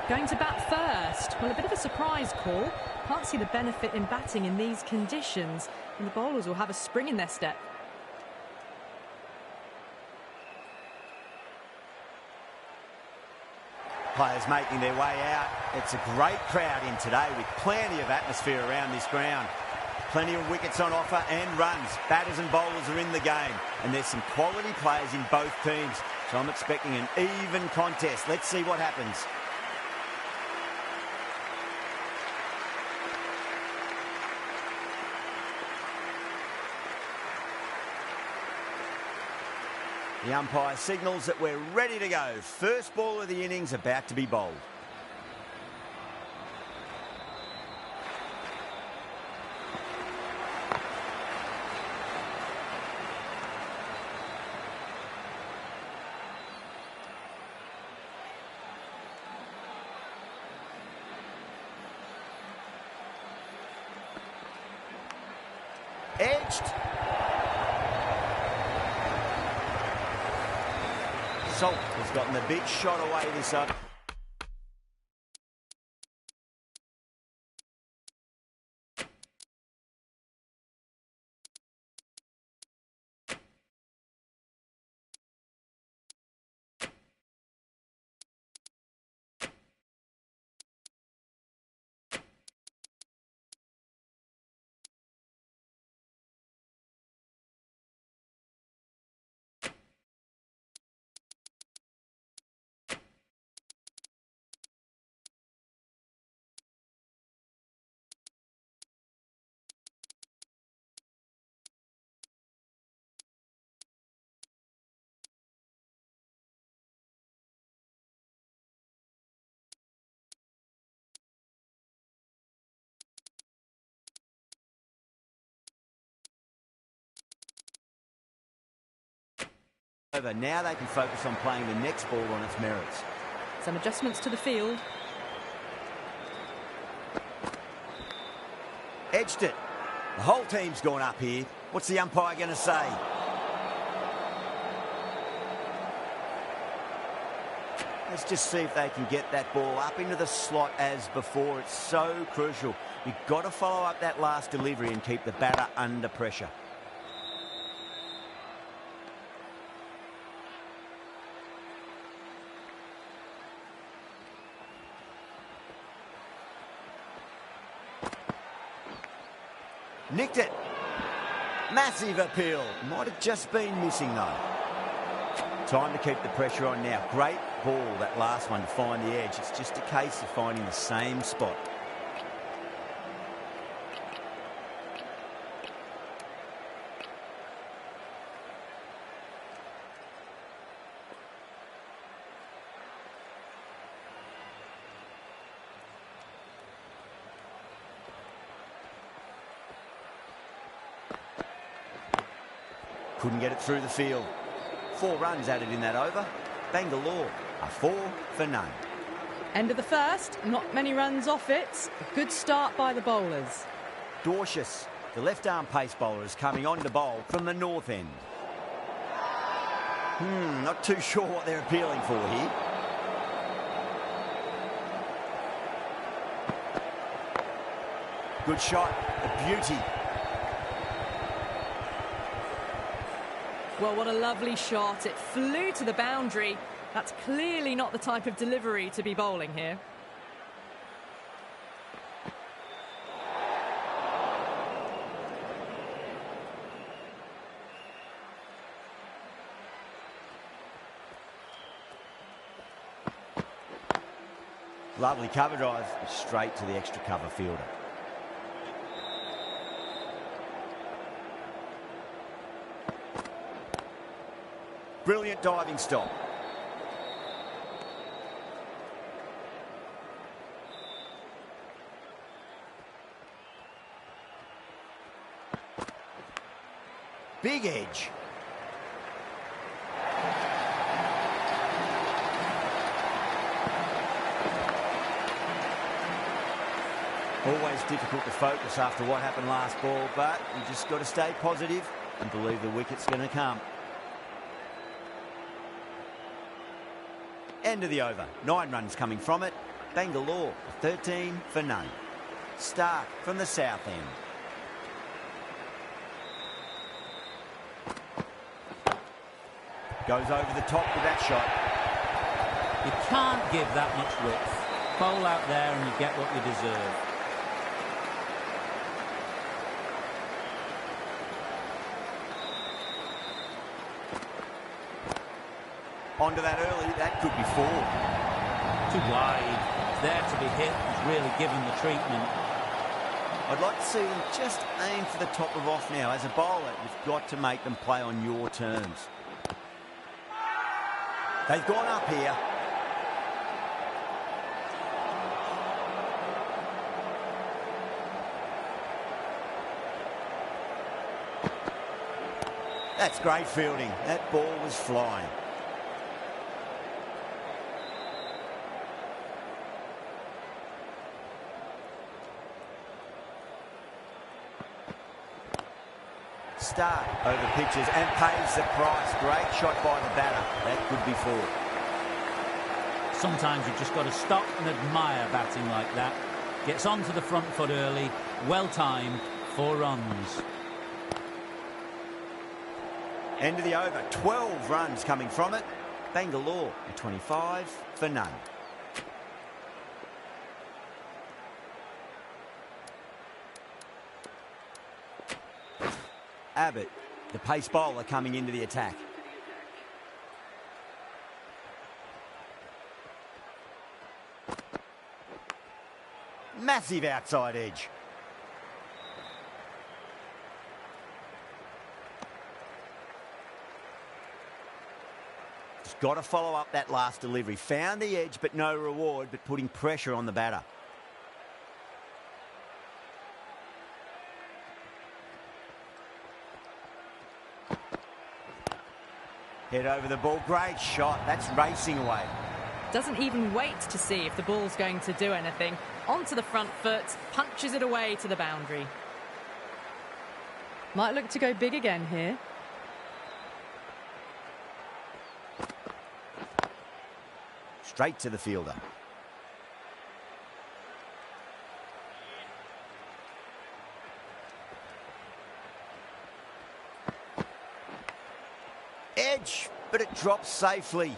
Going to bat first. Well, a bit of a surprise call. Can't see the benefit in batting in these conditions. And the bowlers will have a spring in their step. Players making their way out. It's a great crowd in today with plenty of atmosphere around this ground. Plenty of wickets on offer and runs. Batters and bowlers are in the game. And there's some quality players in both teams. So I'm expecting an even contest. Let's see what happens. The umpire signals that we're ready to go. First ball of the innings about to be bowled. Edged. Salt has gotten the big shot away this up. Now they can focus on playing the next ball on its merits. Some adjustments to the field. Edged it. The whole team's gone up here. What's the umpire going to say? Let's just see if they can get that ball up into the slot as before. It's so crucial. You've got to follow up that last delivery and keep the batter under pressure. Nicked it. Massive appeal. Might have just been missing though. Time to keep the pressure on now. Great ball, that last one, to find the edge. It's just a case of finding the same spot. Couldn't get it through the field. 4 runs added in that over. Bangalore are 4 for none. End of the first. Not many runs off it. A good start by the bowlers. Dwarshuis, the left-arm pace bowler, is coming on to bowl from the north end. Not too sure what they're appealing for here. Good shot. A beauty. Well, what a lovely shot. It flew to the boundary. That's clearly not the type of delivery to be bowling here. Lovely cover drive, straight to the extra cover fielder. Brilliant diving stop. Big edge. Always difficult to focus after what happened last ball, but you just got to stay positive and believe the wicket's going to come. End of the over. 9 runs coming from it. Bangalore, 13 for none. Stark from the south end. Goes over the top with that shot. You can't give that much width. Bowl out there and you get what you deserve. Onto that early, that could be 4. Too wide. It's there to be hit. He's really given the treatment. I'd like to see them just aim for the top of off now. As a bowler, you've got to make them play on your terms. They've gone up here. That's great fielding. That ball was flying. Stark over pitches and pays the price. Great shot by the batter. That could be 4. Sometimes you've just got to stop and admire batting like that. Gets onto the front foot early. Well timed. 4 runs. End of the over. 12 runs coming from it. Bangalore, 25 for none. Abbott, the pace bowler, coming into the attack. Massive outside edge. Just got to follow up that last delivery. Found the edge, but no reward, but putting pressure on the batter. Head over the ball. Great shot. That's racing away. Doesn't even wait to see if the ball's going to do anything. Onto the front foot, punches it away to the boundary. Might look to go big again here. Straight to the fielder. Edge, but it drops safely.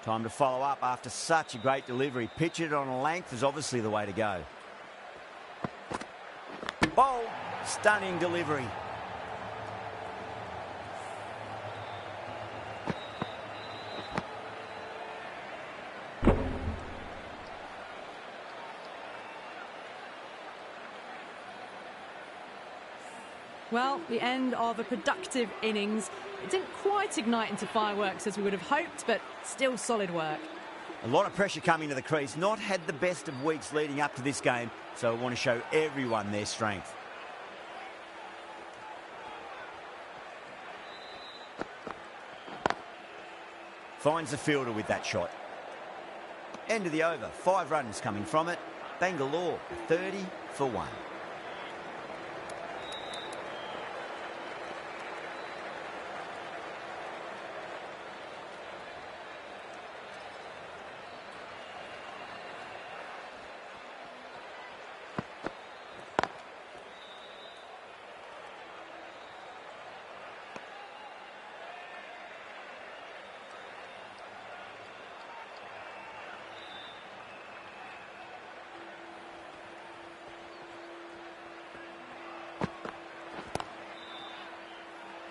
Time to follow up after such a great delivery. Pitch it on a length is obviously the way to go. Bowl, stunning delivery. Well, the end of a productive innings. It didn't quite ignite into fireworks as we would have hoped, but still solid work. A lot of pressure coming to the crease. Not had the best of weeks leading up to this game, so I want to show everyone their strength. Finds the fielder with that shot. End of the over. 5 runs coming from it. Bangalore, 30 for 1.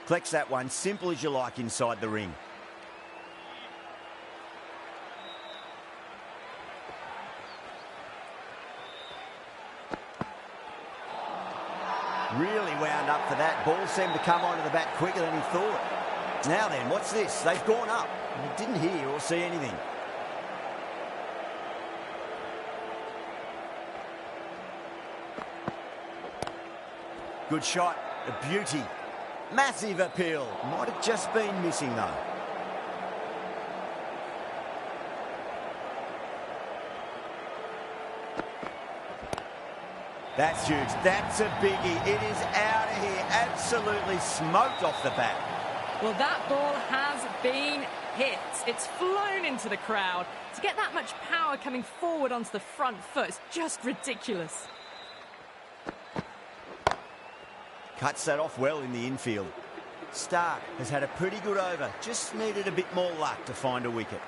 Collects that one, simple as you like, inside the ring. Really wound up for that. Ball seemed to come onto the bat quicker than he thought. Now then, what's this? They've gone up. He didn't hear or see anything. Good shot. A beauty. Massive appeal. Might have just been missing, though. That's huge. That's a biggie. It is out of here. Absolutely smoked off the bat. Well, that ball has been hit. It's flown into the crowd. To get that much power coming forward onto the front foot is just ridiculous. Cuts that off well in the infield. Stark has had a pretty good over, just needed a bit more luck to find a wicket.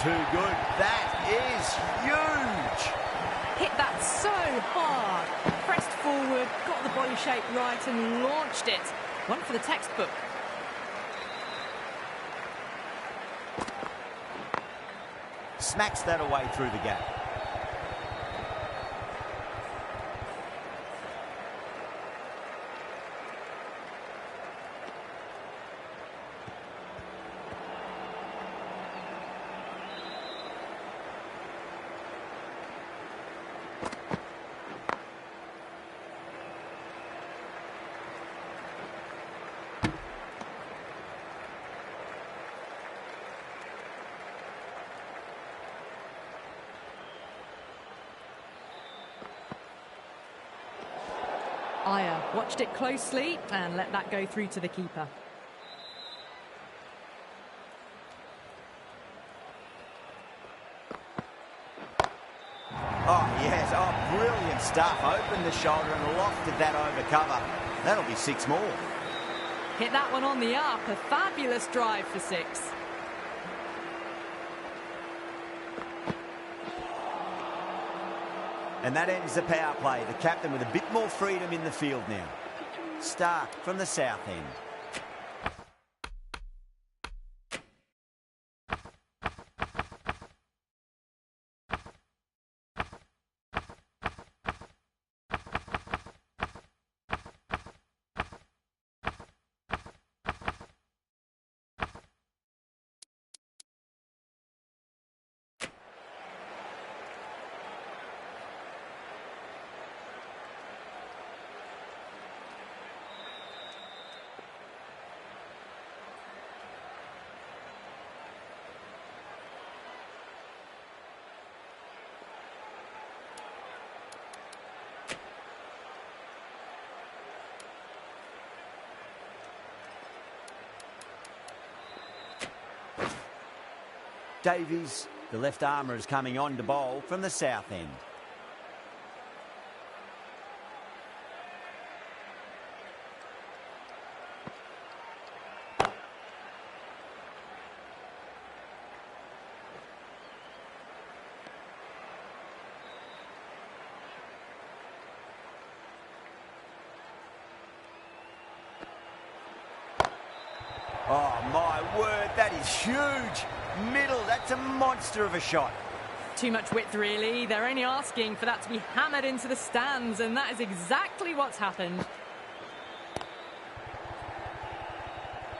Too good. That is huge. Hit that so hard. Pressed forward, got the body shape right and launched it. One for the textbook. Smacks that away through the gap. Iyer watched it closely and let that go through to the keeper. Oh, yes. Oh, brilliant stuff. Opened the shoulder and lofted that over cover. That'll be 6 more. Hit that one on the up. A fabulous drive for 6. And that ends the power play. The captain with a bit more freedom in the field now. Stark from the south end. Davies, the left armour, is coming on to bowl from the south end. Oh, my word, that is huge. Middle, that's a monster of a shot. Too much width, really. They're only asking for that to be hammered into the stands, and that is exactly what's happened.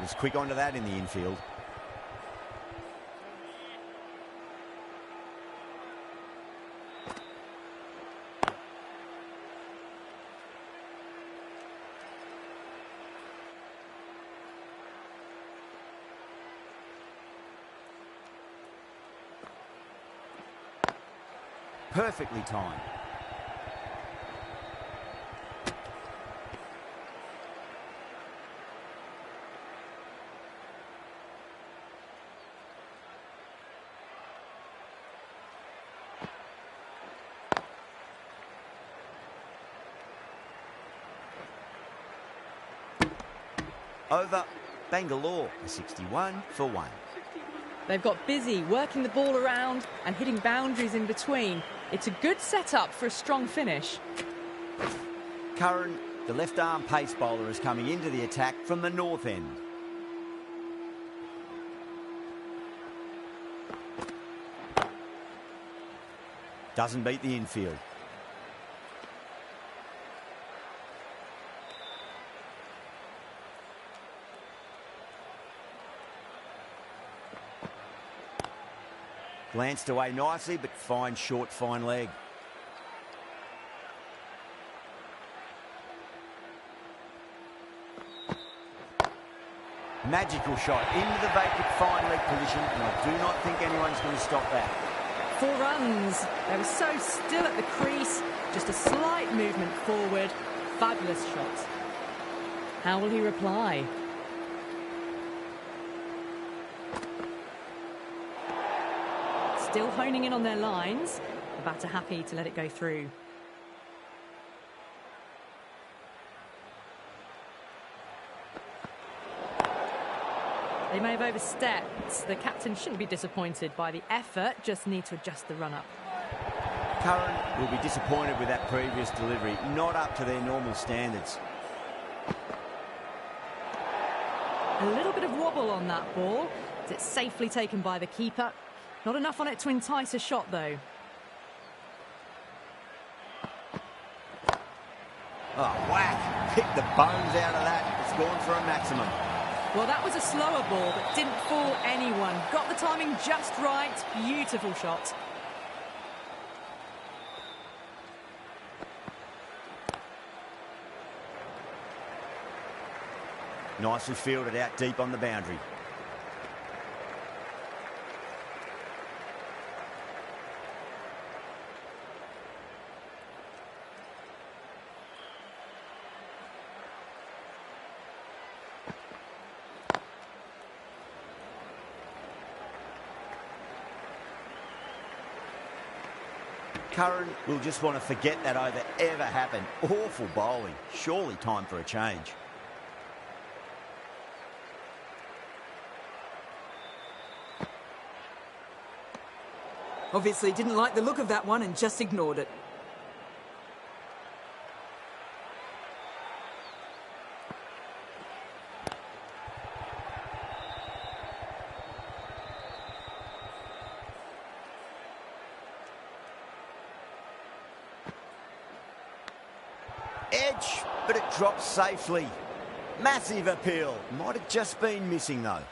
Was quick onto that in the infield. Perfectly timed. Over. Bangalore, a 61 for 1. They've got busy working the ball around and hitting boundaries in between. It's a good setup for a strong finish. Curran, the left-arm pace bowler, is coming into the attack from the north end. Doesn't beat the infield. Glanced away nicely, but fine short, fine leg. Magical shot into the vacant fine leg position, and I do not think anyone's going to stop that. 4 runs. They were so still at the crease. Just a slight movement forward. Fabulous shot. How will he reply? Still honing in on their lines. The batter happy to let it go through. They may have overstepped. The captain shouldn't be disappointed by the effort, just need to adjust the run-up. Curran will be disappointed with that previous delivery, not up to their normal standards. A little bit of wobble on that ball. It's safely taken by the keeper. Not enough on it to entice a shot, though. Oh, whack! Picked the bones out of that. It's gone for a maximum. Well, that was a slower ball, but didn't fool anyone. Got the timing just right. Beautiful shot. Nicely fielded out deep on the boundary. Curran will just want to forget that ever happened. Awful bowling. Surely time for a change. Obviously didn't like the look of that one and just ignored it. Edge, but it drops safely. Massive appeal. Might have just been missing, though.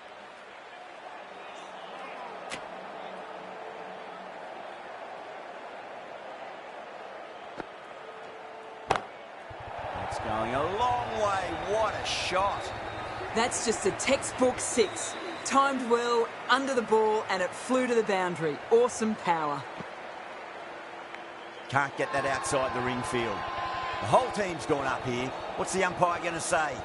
It's going a long way. What a shot. That's just a textbook 6. Timed well, under the ball, and it flew to the boundary. Awesome power. Can't get that outside the ring field. The whole team's gone up here. What's the umpire going to say?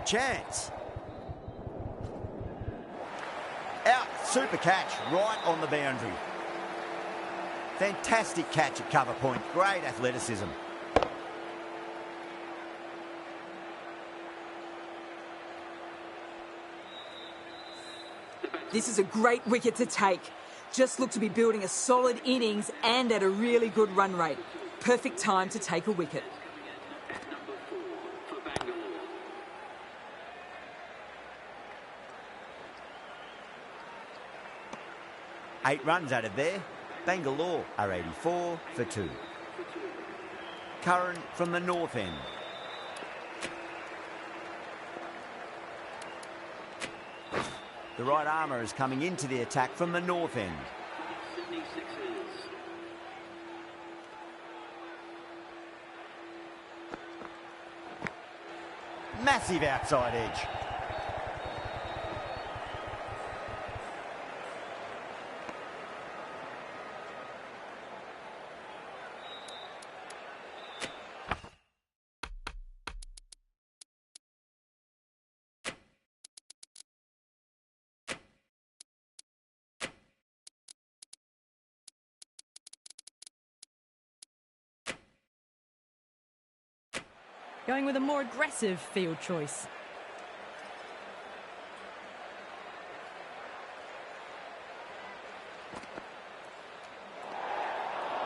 Chance. Out, super catch, right on the boundary. Fantastic catch at cover point, great athleticism. This is a great wicket to take. Just look to be building a solid innings and at a really good run rate. Perfect time to take a wicket. Eight runs out of there. Bangalore are 84 for 2. Curran from the north end. The right armour is coming into the attack from the north end. Massive outside edge. going with a more aggressive field choice.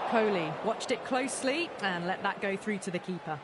Coley watched it closely and let that go through to the keeper.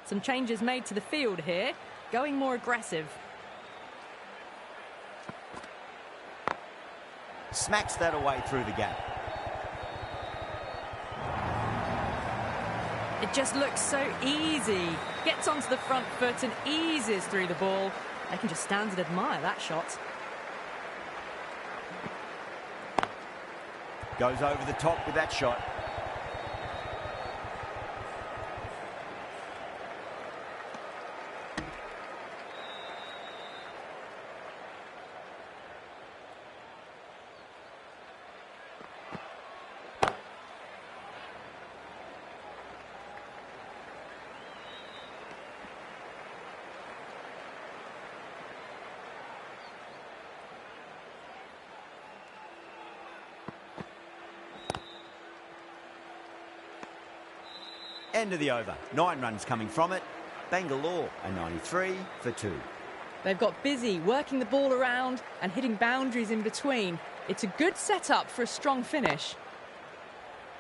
Some changes made to the field here, going more aggressive. Smacks that away through the gap. It just looks so easy. Gets onto the front foot and eases through the ball. They can just stand and admire that shot. Goes over the top with that shot. End of the over. 9 runs coming from it. Bangalore a 93 for 2. They've got busy working the ball around and hitting boundaries in between. It's a good setup for a strong finish.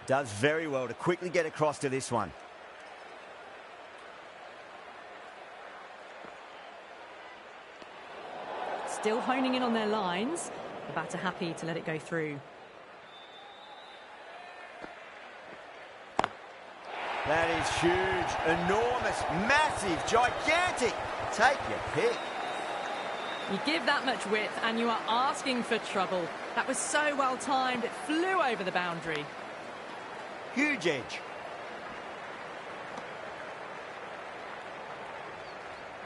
Does very well to quickly get across to this one. Still honing in on their lines. The batter happy to let it go through. That is huge, enormous, massive, gigantic. Take your pick. You give that much width and you are asking for trouble. That was so well timed, it flew over the boundary. Huge edge.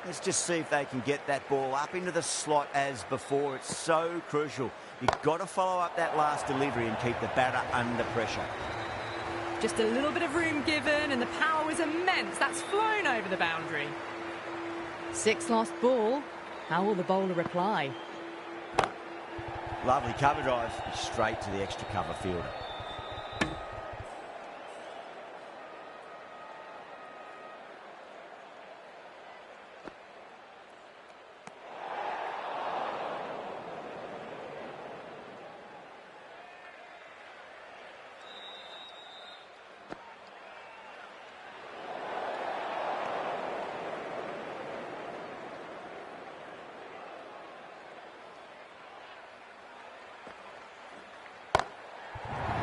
Let's just see if they can get that ball up into the slot as before. It's so crucial. You've got to follow up that last delivery and keep the batter under pressure. Just a little bit of room given and the power was immense. That's flown over the boundary. 6 lost ball. How will the bowler reply? Lovely cover drive, straight to the extra cover fielder.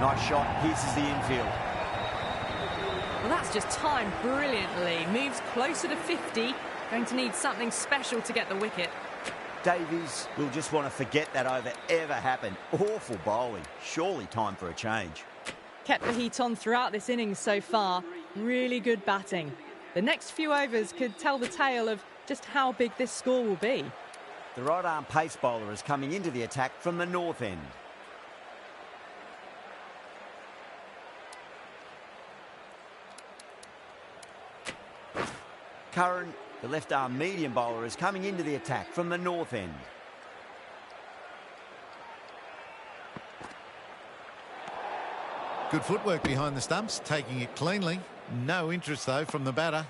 Nice shot, pierces the infield. Well, that's just timed brilliantly. Moves closer to 50. Going to need something special to get the wicket. Davies will just want to forget that over ever happened. Awful bowling. Surely time for a change. Kept the heat on throughout this innings so far. Really good batting. The next few overs could tell the tale of just how big this score will be. The right-arm pace bowler is coming into the attack from the north end. Curran, the left-arm medium bowler, is coming into the attack from the north end. Good footwork behind the stumps, taking it cleanly. No interest, though, from the batter.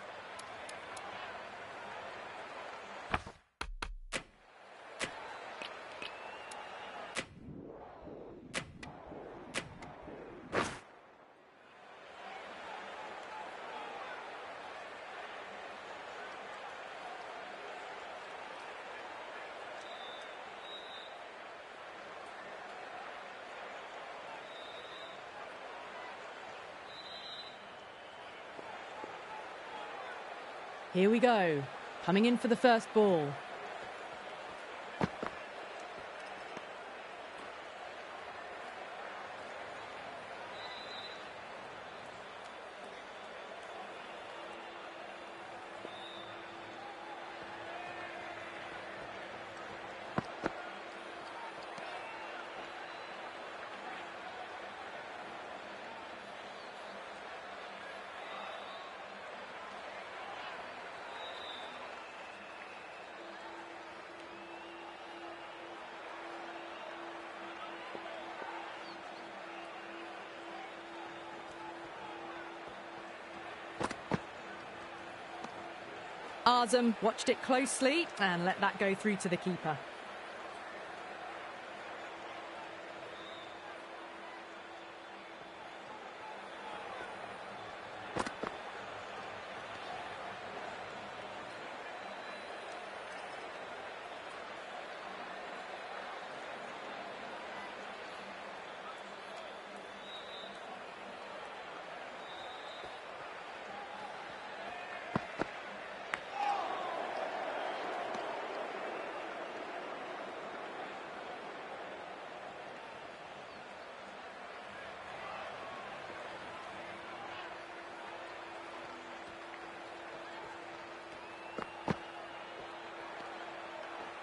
Here we go. Coming in for the first ball. Nazem watched it closely and let that go through to the keeper.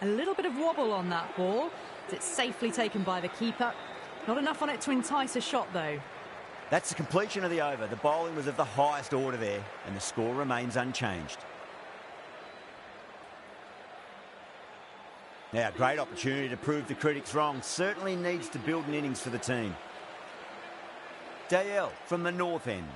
A little bit of wobble on that ball. It's safely taken by the keeper. Not enough on it to entice a shot, though. That's the completion of the over. The bowling was of the highest order there, and the score remains unchanged. Now, great opportunity to prove the critics wrong. Certainly needs to build an innings for the team. Dale from the north end.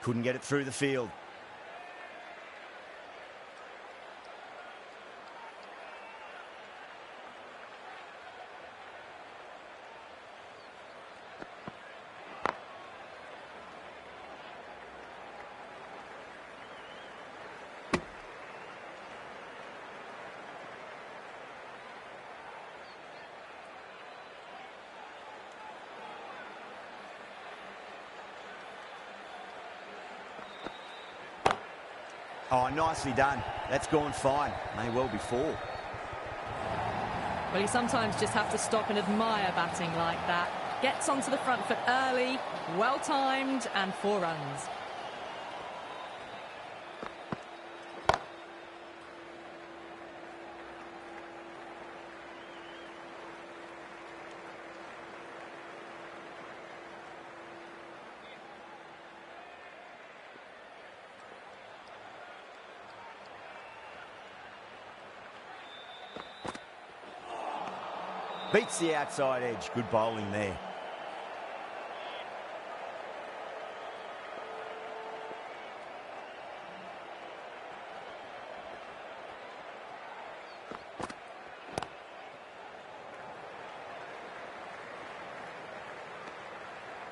Couldn't get it through the field. Oh, nicely done. That's gone fine. May well be 4. Well, you sometimes just have to stop and admire batting like that. Gets onto the front foot early, well-timed, and 4 runs. Beats the outside edge. Good bowling there.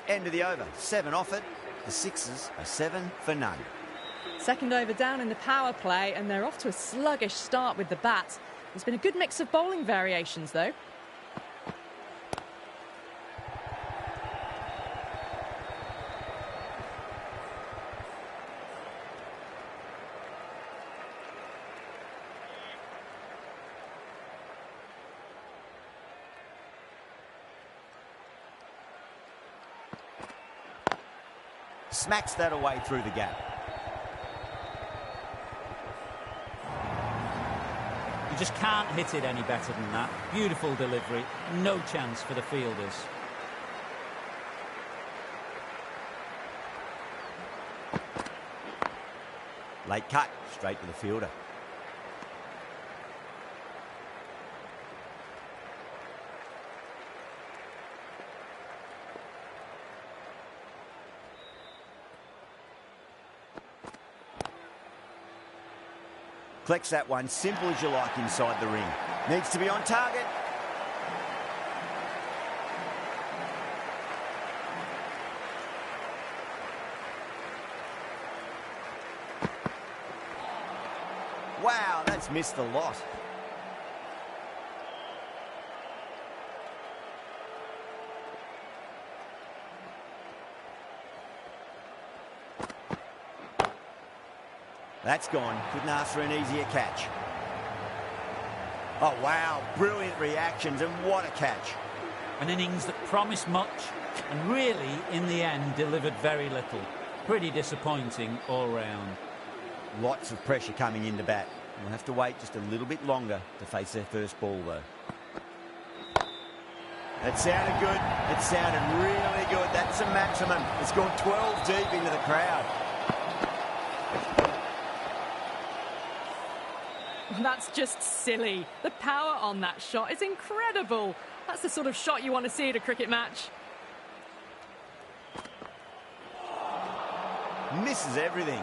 End of the over. 7 off it. The sixes are 7 for none. Second over down in the power play, and they're off to a sluggish start with the bat. There's been a good mix of bowling variations, though. Smacks that away through the gap. You just can't hit it any better than that. Beautiful delivery. No chance for the fielders. Late cut. Straight to the fielder. Collects that one, simple as you like inside the ring. Needs to be on target. Wow, that's missed the lot. That's gone. Couldn't ask for an easier catch. Oh, wow. Brilliant reactions, and what a catch. An innings that promised much and really, in the end, delivered very little. Pretty disappointing all round. Lots of pressure coming into bat. We'll have to wait just a little bit longer to face their first ball, though. That sounded good. It sounded really good. That's the maximum. It's gone 12 deep into the crowd. That's just silly. The power on that shot is incredible. That's the sort of shot you want to see at a cricket match. Misses everything.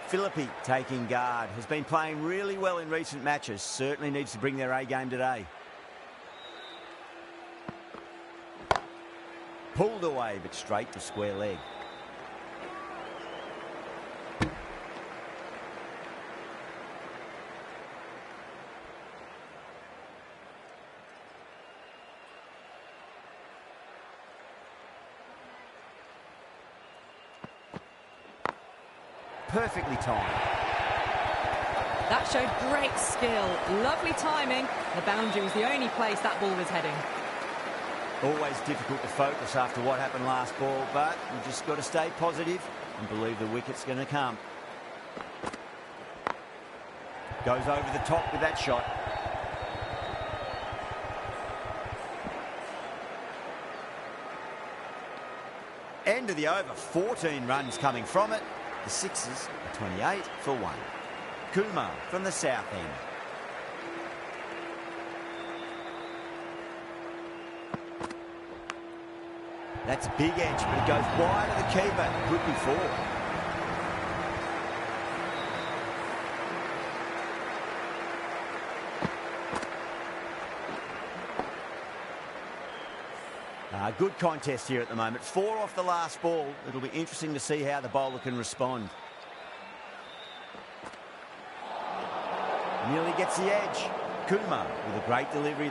Philippi taking guard. Has been playing really well in recent matches. Certainly needs to bring their A game today. Pulled away, but straight to square leg. Perfectly timed. That showed great skill, lovely timing. The boundary was the only place that ball was heading. Always difficult to focus after what happened last ball, but you just got to stay positive and believe the wicket's going to come. Goes over the top with that shot. end of the over, 14 runs coming from it. The Sixers are 28 for 1. Kumar from the south end. That's a big edge, but it goes wide of the keeper. Could be 4. Good contest here at the moment. 4 off the last ball. It'll be interesting to see how the bowler can respond. Nearly gets the edge. Kumar with a great delivery.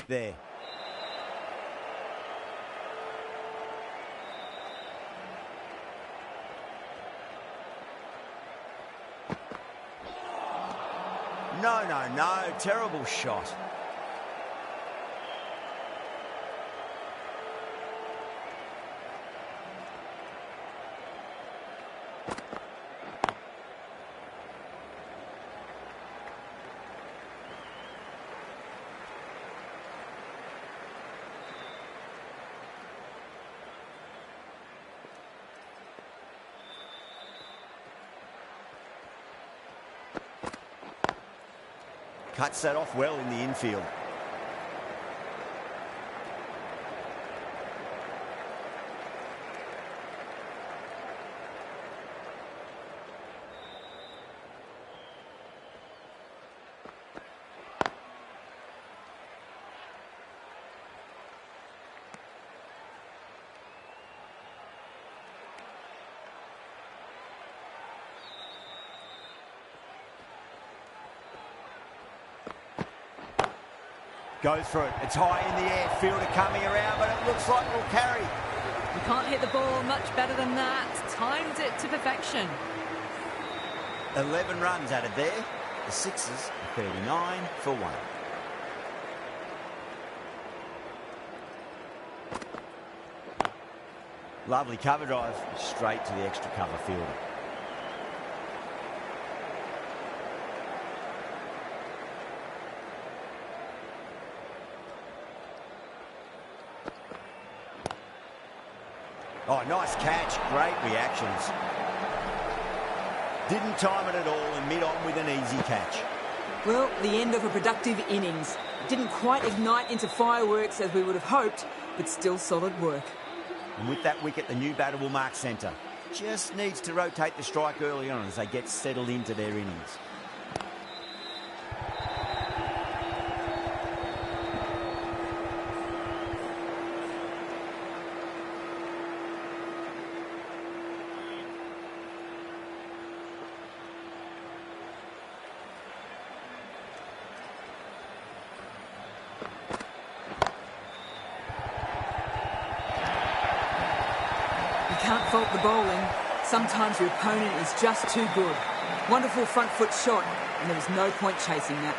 There. No. Terrible shot. Cuts that off well in the infield. Goes for it. It's high in the air. Fielder coming around, but it looks like it'll carry. You can't hit the ball much better than that. Timed it to perfection. 11 runs added there. The Sixers are 39 for 1. Lovely cover drive. Straight to the extra cover fielder. Oh, nice catch. Great reactions. Didn't time it at all and mid-on with an easy catch. Well, the end of a productive innings. Didn't quite ignite into fireworks as we would have hoped, but still solid work. And with that wicket, the new batter will mark centre. Just needs to rotate the strike early on as they get settled into their innings. Can't fault the bowling. Sometimes your opponent is just too good. Wonderful front foot shot, and there was no point chasing that.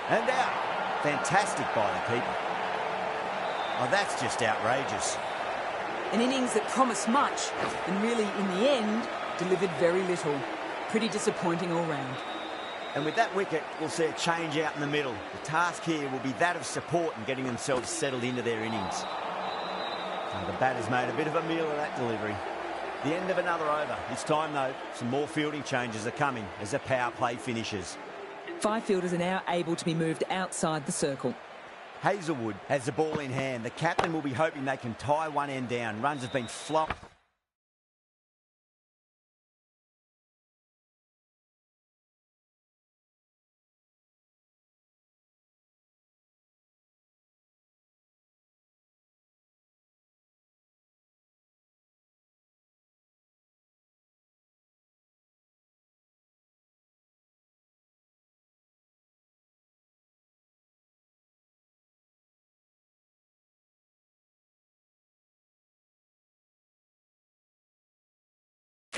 And out. Fantastic by the keeper. Oh, that's just outrageous. An innings that promised much, and really, in the end, delivered very little. Pretty disappointing all round. And with that wicket, we'll see a change out in the middle. The task here will be that of support and getting themselves settled into their innings. And the batter's made a bit of a meal of that delivery. The end of another over. It's time, though. Some more fielding changes are coming as the power play finishes. 5 fielders are now able to be moved outside the circle. Hazelwood has the ball in hand. The captain will be hoping they can tie one end down. Runs have been flowing.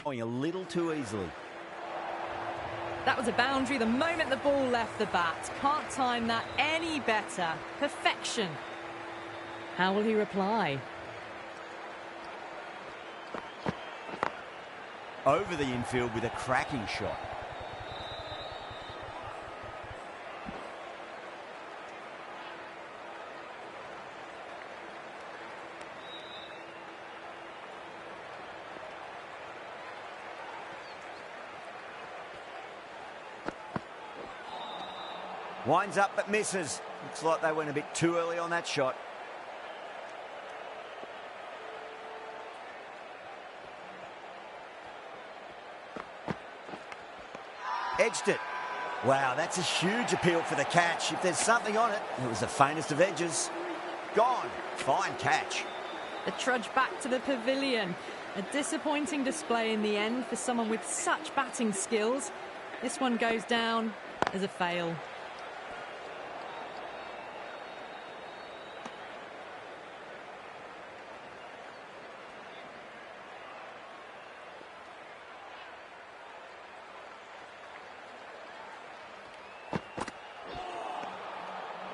Going a little too easily. That was a boundary the moment the ball left the bat. Can't time that any better. Perfection. How will he reply? Over the infield with a cracking shot. Winds up but misses. Looks like they went a bit too early on that shot. Edged it. Wow, that's a huge appeal for the catch. If there's something on it, it was the faintest of edges. Gone. Fine catch. The trudge back to the pavilion. A disappointing display in the end for someone with such batting skills. This one goes down as a fail.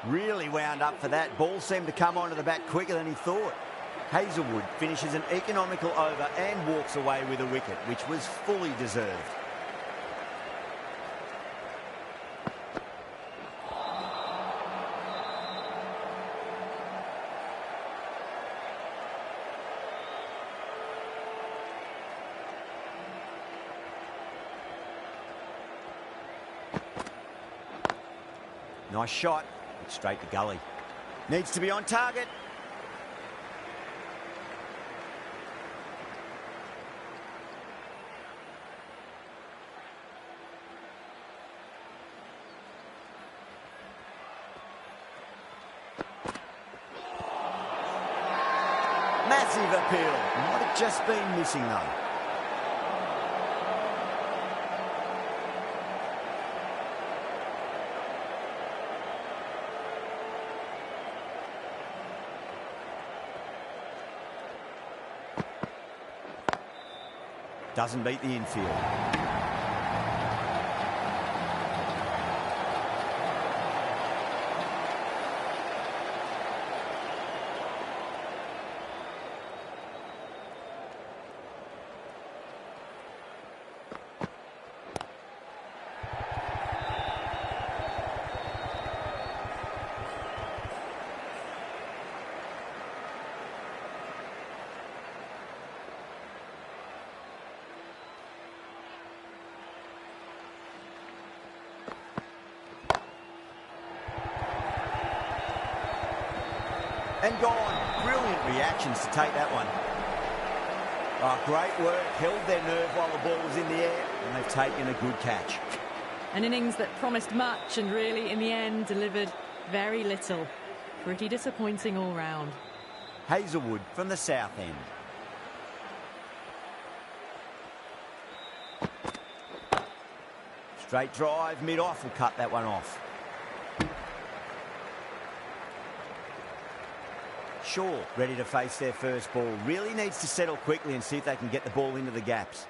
Really wound up for that. Ball seemed to come onto the bat quicker than he thought. Hazelwood finishes an economical over and walks away with a wicket, which was fully deserved. Nice shot. Straight to gully. Needs to be on target. Massive appeal. Might have just been missing though. Doesn't beat the infield. And gone. Brilliant reactions to take that one. Oh, great work. Held their nerve while the ball was in the air, and they've taken a good catch. An innings that promised much and really, in the end, delivered very little. Pretty disappointing all round. Hazelwood from the south end. Straight drive, mid-off will cut that one off. Shaw ready to face their first ball. Really needs to settle quickly and see if they can get the ball into the gaps.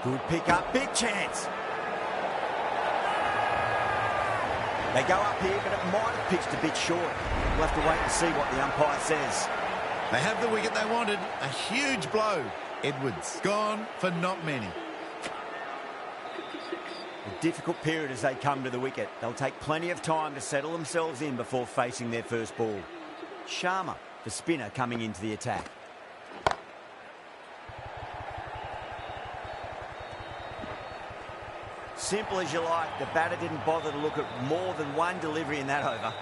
Good pick up, big chance. They go up here, but it might have pitched a bit short. We'll have to wait and see what the umpire says. They have the wicket they wanted. A huge blow. Edwards gone for not many. A difficult period as they come to the wicket. They'll take plenty of time to settle themselves in before facing their first ball. Sharma, the spinner, coming into the attack. Simple as you like, the batter didn't bother to look at more than one delivery in that over.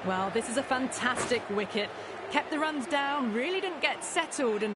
Well, this is a fantastic wicket. Kept the runs down, really didn't get settled and